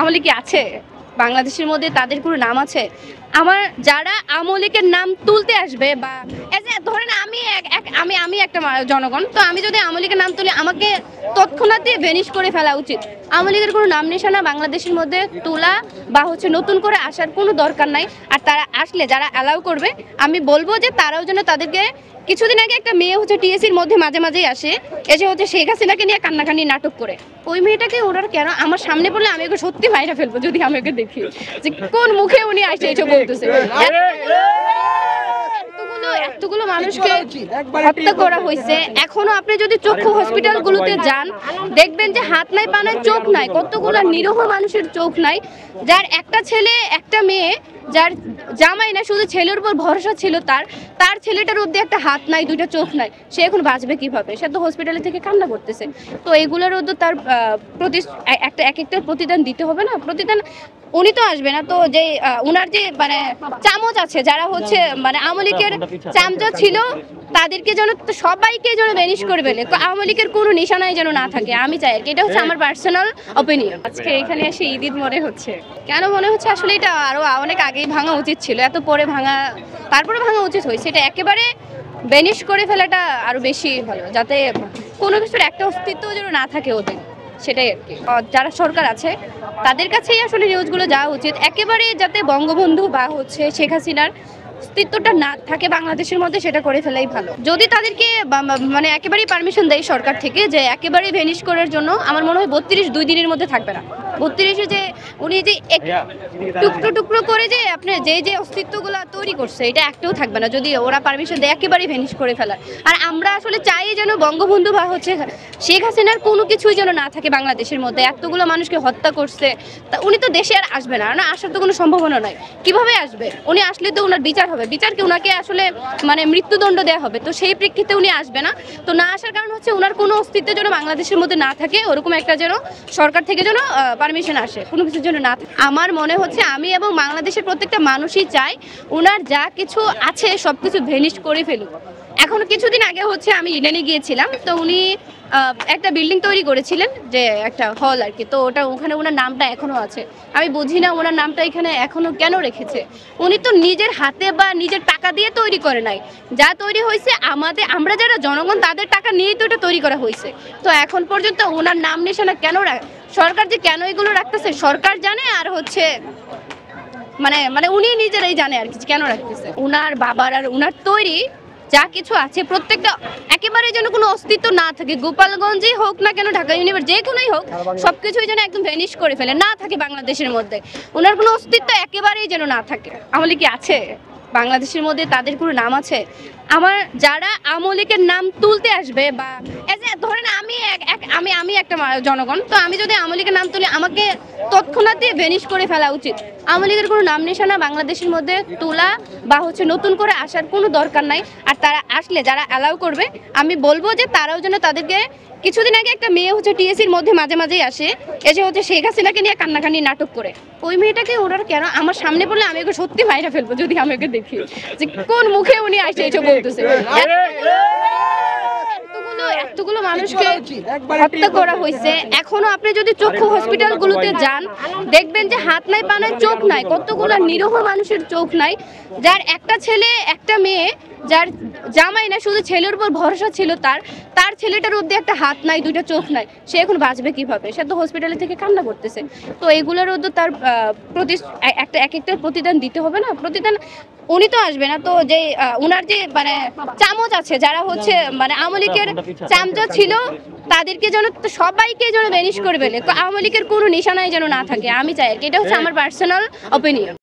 আমলি কি আছে বাংলাদেশের মধ্যে? তাদের কোনো নাম আছে? আমার যারা আমলিকের নাম তুলতে আসবে বা ধরেন আমি একটা জনগণ, তো আমি যদি আমলিকের নাম তুলি আমাকে তৎক্ষণাৎ ভ্যানিশ করে ফেলা উচিত। আমলিকের কোনো নাম নিশানা বাংলাদেশের মধ্যে তোলা বা নতুন করে আসার কোনো দরকার নাই। আর তারা আসলে যারা অ্যালাউ করবে আমি বলবো যে তারাও যেন তাদেরকে, কিছুদিন আগে একটা মেয়ে টিএসির মধ্যে মাঝে মাঝেই আসে, এসে শেখ হাসিনাকে নিয়ে কান্নাকানি নাটক করে, ওই মেয়েটাকে ওনার কেন আমার সামনে পড়লে আমি ওকে সত্যি মাইরা ফেলবো যদি আমি ওকে দেখি যে কোন মুখে উনি আসে এইসব বলতেছে। এতগুলো মানুষকে হত্যা করা হয়েছে, এখনো আপনি যদি চক্ষু হসপিটালগুলোতে যান দেখবেন যে হাত নাই পা নাই চোখ নাই, কতগুলো নিরীহ মানুষের চোখ নাই, যার একটা ছেলে একটা মেয়ে, যার জামাই না শুধু ছেলের উপর ভরসা ছিল, তার ছেলেটার অবধি একটা হাত নাই দুইটা চোখ নাই, সে এখন বাঁচবে কিভাবে? সে তো হসপিটালে থেকে কান্না করতেছে। তো এগুলোর মধ্যে তার একটা প্রতিদান দিতে হবে না? প্রতিদান উনি তো আসবে না, তো যে উনার যে চামচ আছে, যারা মানে আমলিকের চামচা ছিল তাদেরকে যেন সবাইকে যেন ভ্যানিশ করে ফেলে, আমলিকের কোনো নিশানাই যেন না থাকে, আমি চাই আর কি। এটা হচ্ছে আমার পার্সোনাল অপিনিয়ন। আজকে এখানে এসে ঈদ মনে হচ্ছে। কেন মনে হচ্ছে? আসলে এটা আরো অনেক আগেই ভাঙা উচিত ছিল, এত পরে তারপরে ভাঙা উচিত হয়েছে। এটা একেবারে ভ্যানিশ করে ফেলাটা আরো বেশি ভালো, যাতে কোনো কিছুর একটা অস্তিত্ব যেন না থাকে ওদের, সেটাই আর কি। যারা সরকার আছে তাদের কাছেই আসলে নিউজগুলো যাওয়া উচিত, একেবারে যাতে বঙ্গবন্ধু বা শেখ হাসিনার অস্তিত্বটা না থাকে বাংলাদেশের মধ্যে, সেটা করে ফেলাই ভালো। যদি তাদেরকে একেবারেই পারমিশন দেয় সরকার থেকে যে একেবারেই ভ্যানিশ করার জন্য, আমার মনে হয় 32 2 দিনের মধ্যে থাকবে না। 32-এ যে উনি যে টুকরো টুকরো করে যে আপনার যে অস্তিত্বগুলো তৈরি করছে, এটা একটাও থাকবে না যদি ওরা পারমিশন দেয় একেবারেই ভ্যানিশ করে ফেলার। আর আমরা আসলে চাই যেন বঙ্গবন্ধু বা শেখ হাসিনার কোনো কিছুই যেন না থাকে বাংলাদেশের মধ্যে। এতগুলো মানুষকে হত্যা করছে, তা উনি তো দেশে আর আসবে না, আসার তো কোনো সম্ভাবনা নয়। কিভাবে আসবে? উনি আসলে তো ওনার বিচার হবে, বিচারকে ওনাকে আসলে মৃত্যুদণ্ড দেওয়া হবে, তো সেই প্রেক্ষিতে উনি আসবে না। তো না আসার কারণ হচ্ছে ওনার কোনো অস্তিত্ব যেন বাংলাদেশের মধ্যে না থাকে, ওরকম একটা যেন সরকার থেকে যেন পারমিশন আসে, কোনো কিছুর জন্য না থাকে। আমার মনে হচ্ছে আমি এবং বাংলাদেশের প্রত্যেকটা মানুষই চাই ওনার যা কিছু আছে সব কিছু ভ্যানিশ করে ফেলুক। এখন কিছুদিন আগে আমি ইডেনে গিয়েছিলাম, তো উনি একটা বিল্ডিং তৈরি করেছিলেন, যে একটা হল আর কি, তো ওখানে ওনার নামটা এখনো আছে। আমি বুঝি না ওনার নামটা এখানে এখনো কেন রেখেছে। উনি তো নিজের হাতে বা নিজের টাকা দিয়ে তৈরি করে নাই, যা তৈরি হয়েছে আমরা যারা জনগণ তাদের টাকা নিয়েই তো এটা তৈরি করা হয়েছে। তো এখন পর্যন্ত ওনার নাম নিশানা কেন সরকার যে কেন এগুলো রাখতেছে সরকার জানে, আর উনি নিজেরাই জানে আর কি কেন রাখতেছে। উনার বাবার আর উনার তৈরি যা কিছু আছে প্রত্যেকটা একেবারে যেন কোনো অস্তিত্ব না থাকে, গোপালগঞ্জেই হোক না কেন, ঢাকা ইউনিভার্সিটি যে কোনোই হোক, সবকিছুই যেন একদম ভ্যানিশ করে ফেলে, না থাকে বাংলাদেশের মধ্যে, ওনার কোনো অস্তিত্ব একেবারেই যেন না থাকে। আমলি কি আছে বাংলাদেশের মধ্যে? তাদের কোনো নাম আছে? আমার যারা আমলিকের নাম তুলতে আসবে বা ধরেন আমি একটা জনগণ, তো আমি যদি আমলিকের নাম তুলি আমাকে তৎক্ষণাৎ ভ্যানিশ করে ফেলা উচিত। আমলিকের কোনো নাম নিশানা বাংলাদেশের মধ্যে তোলা বা নতুন করে আসার কোনো দরকার নাই। আর তারা আসলে যারা অ্যালাউ করবে আমি বলবো যে তারাও যেন তাদেরকে, কিছুদিন আগে একটা মেয়ে টিএসির মধ্যে মাঝে মাঝেই আসে, এসে শেখ হাসিনাকে নিয়ে কান্নাকানি নাটক করে, ওই মেয়েটাকে ওনার কেন আমার সামনে পড়লে আমি ওকে সত্যি মাইরা ফেলবো যদি আমি ওকে দেখি যে কোন মুখে উনি আসে এইসব বলতেছে। এতগুলো মানুষকে হত্যা করা হয়েছে, এখনো আপনি যদি চক্ষু হসপিটালগুলোতে যান দেখবেন যে হাত নাই পা নাই চোখ নাই, কতগুলো নিরীহ মানুষের চোখ নাই, যার একটা ছেলে একটা মেয়ে, যার জামাই না শুধু ছেলের উপর ভরসা ছিল, তার ছেলেটার অবধি একটা হাত নাই দুইটা চোখ নাই, সে এখন বাঁচবে কিভাবে? সে তো হসপিটালে থেকে কান্না করতেছে। তো এগুলোর মধ্যে তার একটা প্রতিদান দিতে হবে না? প্রতিদান উনি তো আসবে না, তো যে উনার যে চামচ আছে, যারা আমলিকের চামচা ছিল তাদেরকে যেন সবাইকে যেন ভ্যানিশ করে ফেলে, আমলিকের কোনো নিশানাই যেন না থাকে, আমি চাই আর কি। এটা হচ্ছে আমার পার্সোনাল অপিনিয়ন।